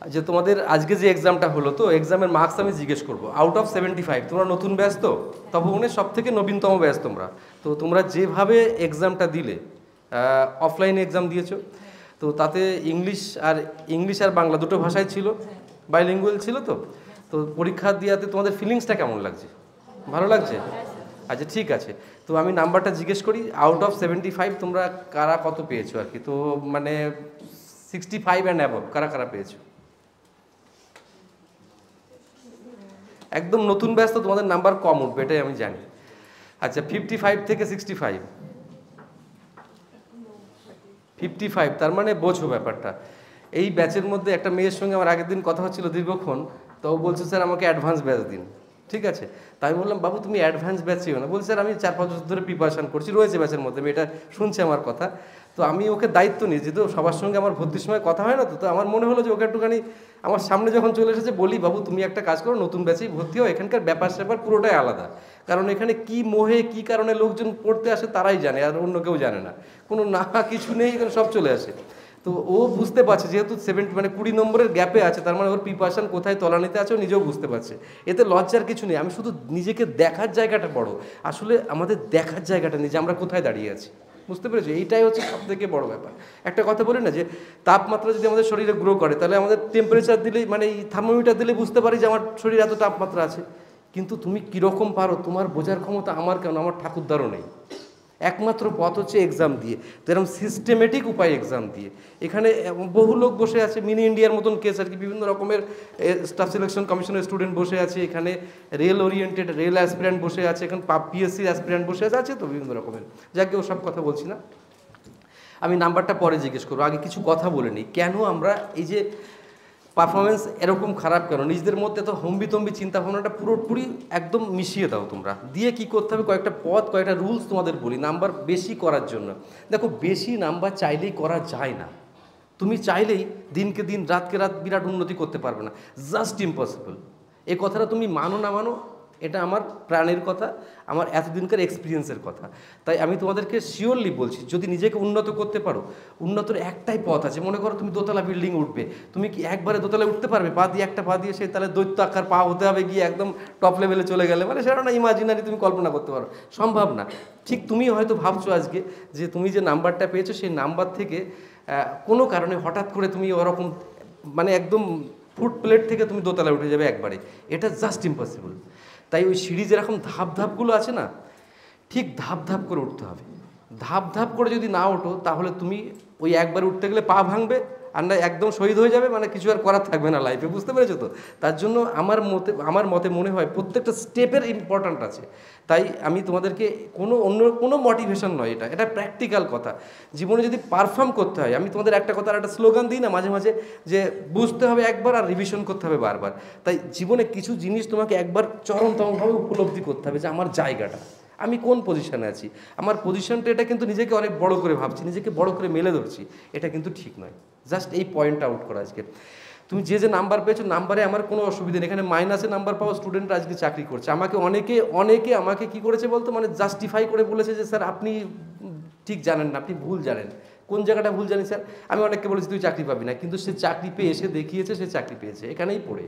যে তোমাদের আজকে যে এক্সামটা হলো, তো এক্সামের মার্কস আমি জিজ্ঞেস করবো। আউট অফ 75, তোমরা নতুন ব্যাচ তো, তবে সব থেকে নবীনতম ব্যাচ তোমরা। তো তোমরা যেভাবে এক্সামটা দিলে, অফলাইনে এক্সাম দিয়েছো, তো তাতে ইংলিশ আর বাংলা দুটো ভাষায় ছিল, বাইলিঙ্গুয়াল ছিল। তো তো পরীক্ষা দেওয়াতে তোমাদের ফিলিংসটা কেমন লাগছে? ভালো লাগছে? আচ্ছা, ঠিক আছে। তো আমি নাম্বারটা জিজ্ঞেস করি, আউট অফ 75 তোমরা কারা কত পেয়েছো আর কি? তো মানে 65 অ্যান্ড অ্যাবভ কারা কারা পেয়েছো? একদম নতুন ব্যাচ তো, তোমাদের নাম্বার কম উঠবে এটাই আমি জানি। আচ্ছা, 55 থেকে 65, 55, তার মানে বোঝো ব্যাপারটা। এই ব্যাচের মধ্যে একটা মেয়ের সঙ্গে আমার আগের দিন কথা হচ্ছিল দীর্ঘক্ষণ, তো ও বলছে স্যার আমাকে অ্যাডভান্স ব্যাচ দিন। ঠিক আছে, তাই আমি বললাম বাবু তুমি অ্যাডভান্স ব্যাচ চেয়েও না। বলছে স্যার আমি 4-5 বছর ধরে প্রিপারেশন করছি, রয়েছে ব্যাচের মধ্যে, মেয়েটা শুনছে আমার কথা। তো আমি ওকে দায়িত্ব নিয়েছি, তো সবার সঙ্গে আমার ভর্তির সময় কথা হয় না, তো আমার মনে হলো যে ওকে একটুখানি আমার সামনে যখন চলে এসেছে বলি, বাবু তুমি একটা কাজ করো, নতুন ব্যাচেই ভর্তি হও, এখানকার ব্যাপার স্যাপার পুরোটাই আলাদা। কারণ এখানে কি মোহে কি কারণে লোকজন পড়তে আসে তারাই জানে, আর অন্য কেউ জানে না। কোনো না কিছু নেই, এখানে সব চলে আসে। তো ও বুঝতে পারছে যেহেতু 70 মানে 20 নম্বরের গ্যাপে আছে, তার মানে ওর প্রিপারেশন কোথায় তলানিতে আছে ও নিজেও বুঝতে পারছে। এতে লজ্জার কিছু নেই। আমি শুধু নিজেকে দেখার জায়গাটা বড়, আসলে আমাদের দেখার জায়গাটা নেই যে আমরা কোথায় দাঁড়িয়ে আছি। বুঝতে পেরেছো? এইটাই হচ্ছে সব থেকে বড় ব্যাপার। একটা কথা বলি না যে তাপমাত্রা যদি আমাদের শরীরে গ্রো করে, তাহলে আমাদের টেম্পারেচার দিলেই, মানে এই থার্মোমিটার দিলেই বুঝতে পারি যে আমার শরীরে এত তাপমাত্রা আছে। কিন্তু তুমি কীরকম পারো তোমার বোঝার ক্ষমতা আমার কেন, আমার ঠাকুরদারও নেই। একমাত্র পথ হচ্ছে এক্সাম দিয়ে, তো এরকম সিস্টেমেটিক উপায় এক্সাম দিয়ে। এখানে বহু লোক বসে আছে, মিনি ইন্ডিয়ার মতন কেস আর কি, বিভিন্ন রকমের স্টাফ সিলেকশন কমিশনের স্টুডেন্ট বসে আছে এখানে, রেল ওরিয়েন্টেড রেল অ্যাসপিরেন্ট বসে আছে এখানে, পিএসসি অ্যাসপিরেন্ট বসে আছে তো বিভিন্ন রকমের। যাকে ওসব কথা বলছি না, আমি নাম্বারটা পরে জিজ্ঞেস করবো, আগে কিছু কথা বলে নিই। কেন আমরা এই যে পারফরমেন্স এরকম খারাপ কেন, নিজেদের মধ্যে তো হম্বিতম্বি চিন্তাভাবনাটা পুরোপুরি একদম মিশিয়ে দাও তোমরা। দিয়ে কি করতে হবে, কয়েকটা পথ, কয়েকটা রুলস তোমাদের বলি নাম্বার বেশি করার জন্য। দেখো, বেশি নাম্বার চাইলেই করা যায় না। তুমি চাইলেই দিনকে দিন রাতকে রাত বিরাট উন্নতি করতে পারবে না, জাস্ট ইম্পসিবল। এই কথাটা তুমি মানো না মানো, এটা আমার প্রাণের কথা, আমার এতদিনকার এক্সপিরিয়েন্সের কথা। তাই আমি তোমাদেরকে শিওরলি বলছি, যদি নিজেকে উন্নত করতে পারো, উন্নতর একটাই পথ আছে। মনে করো তুমি দোতলা বিল্ডিং উঠবে, তুমি কি একবারে দোতলায় উঠতে পারবে? পা দিয়ে একটা পা দিয়ে, সেই তাহলে দৈত্য আকার পা হতে হবে, গিয়ে একদম টপ লেভেলে চলে গেলে, মানে সেটা না ইমাজিনারি, তুমি কল্পনা করতে পারো, সম্ভব না। ঠিক তুমি হয়তো ভাবছো আজকে যে তুমি যে নাম্বারটা পেয়েছো সেই নাম্বার থেকে কোনো কারণে হঠাৎ করে তুমি ওরকম মানে একদম ফুড প্লেট থেকে তুমি দোতলায় উঠে যাবে একবারে, এটা জাস্ট ইম্পসিবল। তাই ওই সিঁড়ি যেরকম ধাপ ধাপগুলো আছে না, ঠিক ধাপ ধাপ করে উঠতে হবে। ধাপ ধাপ করে যদি না ওঠো, তাহলে তুমি ওই একবার উঠতে গেলে পা ভাঙবে, আর না একদম শহীদ হয়ে যাবে, মানে কিছু আর করার থাকবে না লাইফে। বুঝতে পেরেছো তো? তার জন্য আমার মতে মনে হয় প্রত্যেকটা স্টেপের ইম্পর্ট্যান্ট আছে। তাই আমি তোমাদেরকে অন্য কোনো মোটিভেশন নয়, এটা প্র্যাকটিক্যাল কথা। জীবনে যদি পারফর্ম করতে হয়, আমি তোমাদের একটা কথা, একটা স্লোগান দিই না মাঝে মাঝে, যে বুঝতে হবে একবার আর রিভিশন করতে হবে বারবার। তাই জীবনে কিছু জিনিস তোমাকে একবার চরমতমভাবে উপলব্ধি করতে হবে যে আমার জায়গাটা, আমি কোন পজিশনে আছি। আমার পজিশনটা, এটা কিন্তু নিজেকে অনেক বড় করে ভাবছি, নিজেকে বড় করে মেলে ধরছি, এটা কিন্তু ঠিক নয়। জাস্ট এই পয়েন্ট আউট করা আজকে। তুমি যে নাম্বার পেয়েছো, নাম্বারে আমার কোনো অসুবিধা নেই। এখানে মাইনাসে নাম্বার পাওয়া স্টুডেন্টরা আজকে চাকরি করছে। অনেকে আমাকে কি করেছে বলতো, মানে জাস্টিফাই করে বলেছে যে স্যার আপনি ঠিক জানেন না, আপনি ভুল জানেন। কোন জায়গাটা ভুল জানি স্যার? আমি অনেককে বলেছি তুই চাকরি পাবি না, কিন্তু সে চাকরি পেয়ে এসে দেখিয়েছে সে চাকরি পেয়েছে এখানেই পড়ে।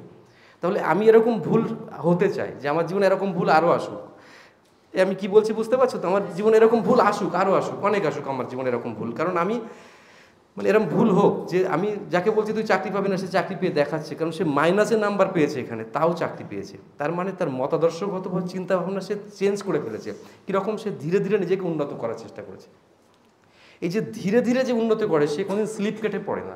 তাহলে আমি এরকম ভুল হতে চাই যে আমার জীবনে এরকম ভুল আরও আসুক। আমি কি বলছি বুঝতে পারছো তো? আমার জীবনে এরকম ভুল আসুক, আরও আসুক, অনেক আসুক আমার জীবনে এরকম ভুল। কারণ আমি মানে এরকম ভুল হোক যে আমি যাকে বলছি তুই চাকরি পাবি না, সে চাকরি পেয়ে দেখাচ্ছে, কারণ সে মাইনাসে নাম্বার পেয়েছে এখানে, তাও চাকরি পেয়েছে। তার মানে তার মতাদর্শগত চিন্তাভাবনা সে চেঞ্জ করে ফেলেছে। কীরকম? সে ধীরে ধীরে নিজেকে উন্নত করার চেষ্টা করেছে। এই যে ধীরে ধীরে যে উন্নত করে, সে কোনোদিন স্লিপ কেটে পড়ে না,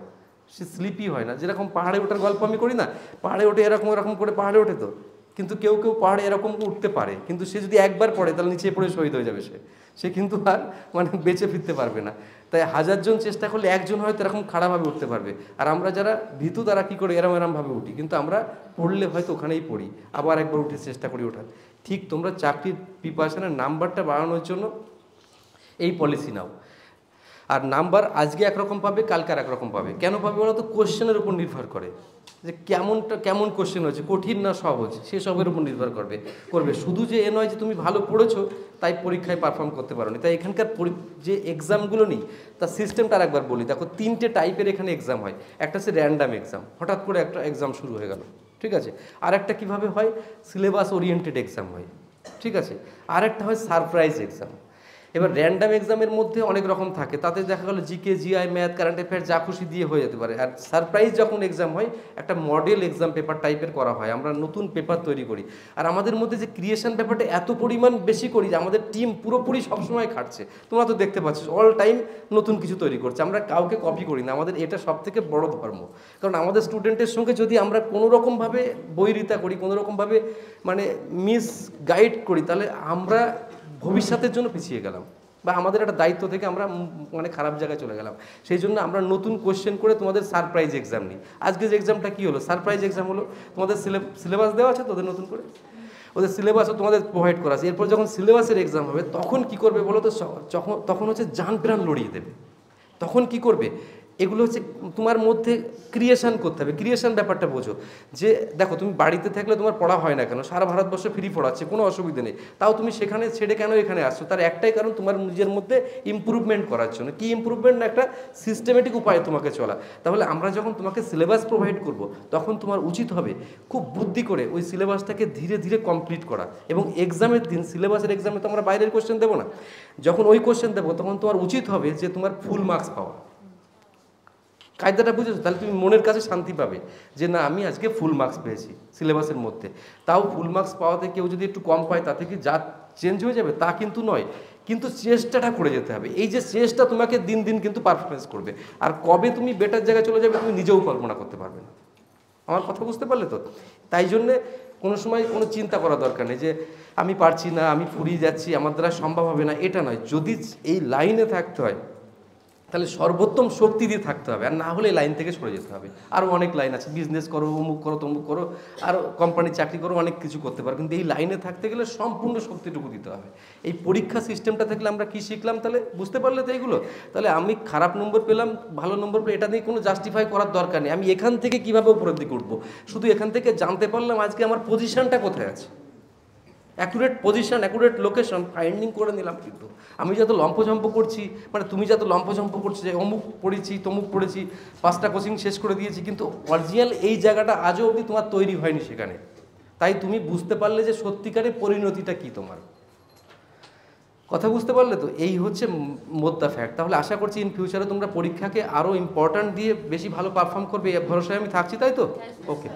সে স্লিপই হয় না। যেরকম পাহাড়ে ওঠার গল্প আমি করি না, পাহাড়ে ওঠে এরকম এরকম করে পাহাড়ে ওঠে, তো কিন্তু কেউ পাহাড়ে এরকম উঠতে পারে, কিন্তু সে যদি একবার পড়ে তাহলে নিচে পড়ে শহীদ হয়ে যাবে, সে কিন্তু আর মানে বেঁচে ফিরতে পারবে না। তাই 1000 জন চেষ্টা করলে একজন হয়তো এরকম খাড়াভাবে উঠতে পারবে। আর আমরা যারা ভীতু, তারা কী করে এরমভাবে উঠি, কিন্তু আমরা পড়লে হয়তো ওখানেই পড়ি, আবার একবার উঠে চেষ্টা করি ওঠার। ঠিক তোমরা চাকরির প্রিপারেশনের নাম্বারটা বাড়ানোর জন্য এই পলিসি নাও। আর নাম্বার আজকে একরকম পাবে, কালকে আর একরকম পাবে। কেন পাবে বলো তো? কোশ্চেনের উপর নির্ভর করে, যে কেমন কোশ্চেন হয়েছে, কঠিন না সহজ, সেসবের উপর নির্ভর করবে। শুধু যে এ নয় যে তুমি ভালো পড়েছো তাই পরীক্ষায় পারফর্ম করতে পারোনি। তাই এখানকার যে এক্সামগুলো নিই তার সিস্টেমটা আরেকবার বলি। দেখো, 3টে টাইপের এখানে এক্সাম হয়। একটা হচ্ছে র্যান্ডাম এক্সাম, হঠাৎ করে একটা এক্সাম শুরু হয়ে গেল, ঠিক আছে। আর একটা কীভাবে হয়, সিলেবাস ওরিয়েন্টেড এক্সাম হয়, ঠিক আছে। আর একটা হয় সারপ্রাইজ এক্সাম। এবার র্যান্ডাম এক্সামের মধ্যে অনেক রকম থাকে, তাতে দেখা গেলো GK, GI, math, current affair যা খুশি দিয়ে হয়ে যেতে পারে। আর সারপ্রাইজ যখন এক্সাম হয়, একটা মডেল এক্সাম পেপার টাইপের করা হয়, আমরা নতুন পেপার তৈরি করি। আর আমাদের মধ্যে যে ক্রিয়েশন ব্যাপারটা এত পরিমাণ বেশি করি যে আমাদের টিম পুরোপুরি সবসময় খাটছে। তোমরা তো দেখতে পাচ্ছ অল টাইম নতুন কিছু তৈরি করছে, আমরা কাউকে কপি করি না। আমাদের এটা সব থেকে বড় ধর্ম, কারণ আমাদের স্টুডেন্টের সঙ্গে যদি আমরা কোনোরকমভাবে বৈরিতা করি, কোনোরকমভাবে মানে মিস গাইড করি, তাহলে আমরা ভবিষ্যতের জন্য পিছিয়ে গেলাম, বা আমাদের একটা দায়িত্ব থেকে আমরা মানে খারাপ জায়গায় চলে গেলাম। সেই জন্য আমরা নতুন কোশ্চেন করে তোমাদের সারপ্রাইজ এক্সাম নিই। আজকে যে এক্সামটা কী হলো, সারপ্রাইজ এক্সাম হলো। তোমাদের সিলেবাস দেওয়া আছে তোদের নতুন করে, ওদের সিলেবাসও তোমাদের প্রোভাইড করা আছে। এরপর যখন সিলেবাসের এক্সাম হবে তখন কি করবে বলো তো? তখন হচ্ছে জান প্রাণ লড়িয়ে দেবে। তখন কি করবে? এগুলো হচ্ছে তোমার মধ্যে ক্রিয়েশন করতে হবে। ক্রিয়েশন ব্যাপারটা বোঝো, যে দেখো তুমি বাড়িতে থাকলে তোমার পড়া হয় না কেন? সারা ভারতবর্ষ ফ্রি পড়াচ্ছে, কোনো অসুবিধা নেই, তাও তুমি সেখানে ছেড়ে কেন এখানে আসছো? তার একটাই কারণ, তোমার নিজের মধ্যে ইমপ্রুভমেন্ট করার জন্য। কি ইমপ্রুভমেন্ট? না, একটা সিস্টেমেটিক উপায়ে তোমাকে চলা। তাহলে আমরা যখন তোমাকে সিলেবাস প্রোভাইড করব, তখন তোমার উচিত হবে খুব বুদ্ধি করে ওই সিলেবাসটাকে ধীরে ধীরে কমপ্লিট করা। এবং এক্সামের দিন, সিলেবাসের এক্সামে তো আমরা বাইরের কোশ্চেন দেবো না, যখন ওই কোশ্চেন দেবো তখন তোমার উচিত হবে যে তোমার ফুল মার্কস পাওয়া। কায়দাটা বুঝেছো? তাহলে তুমি মনের কাছে শান্তি পাবে যে না, আমি আজকে ফুল মার্কস পেয়েছি সিলেবাসের মধ্যে। তাও ফুল মার্কস পাওয়াতে কেউ যদি একটু কম পায় তাতে কি যা চেঞ্জ হয়ে যাবে তা কিন্তু নয়, কিন্তু চেষ্টাটা করে যেতে হবে। এই যে চেষ্টা তোমাকে দিন দিন কিন্তু পারফরমেন্স করবে। আর কবে তুমি বেটার জায়গায় চলে যাবে তুমি নিজেও কল্পনা করতে পারবে না। আমার কথা বুঝতে পারলে তো? তাই জন্যে কোনো সময় কোনো চিন্তা করা দরকার নেই যে আমি পারছি না, আমি ফুরিয়ে যাচ্ছি, আমার দ্বারা সম্ভব হবে না, এটা নয়। যদি এই লাইনে থাকতে হয় তাহলে সর্বোত্তম শক্তি দিয়ে থাকতে হবে, আর না হলে লাইন থেকে সরে যেতে হবে। আরও অনেক লাইন আছে, বিজনেস করো, অমুক করো, তমুক করো, আর কোম্পানির চাকরি করো, অনেক কিছু করতে পারো, কিন্তু এই লাইনে থাকতে গেলে সম্পূর্ণ শক্তিটুকু দিতে হবে। এই পরীক্ষা সিস্টেমটা থাকলে আমরা কী শিখলাম তাহলে? বুঝতে পারলে তো এইগুলো? তাহলে আমি খারাপ নম্বর পেলাম, ভালো নম্বর পেলাম, এটা নিয়ে কোনো জাস্টিফাই করার দরকার নেই। আমি এখান থেকে কীভাবে উপরের দিকে উঠবো, শুধু এখান থেকে জানতে পারলাম আজকে আমার পজিশনটা কোথায় আছে। Accurate position, accurate location finding করে নিলাম। কিন্তু আমি যত লম্পঝম্প করছি, মানে তুমি যত লম্পঝম্প করছো যে অমুক পড়েছি, তমুক পড়েছি, 5টা কোচিং শেষ করে দিয়েছি, কিন্তু অরিজিনাল এই জায়গাটা আজও অবধি তোমার তৈরি হয়নি সেখানে। তাই তুমি বুঝতে পারলে যে সত্যিকারের পরিণতিটা কি তোমার। কথা বুঝতে পারলে তো? এই হচ্ছে মোদ্দা ফ্যাক্ট। তাহলে আশা করছি ইন ফিউচারে তোমরা পরীক্ষাকে আরও ইম্পর্ট্যান্ট দিয়ে বেশি ভালো পারফর্ম করবে, এ ভরসায় আমি থাকছি, তাই তো? ওকে।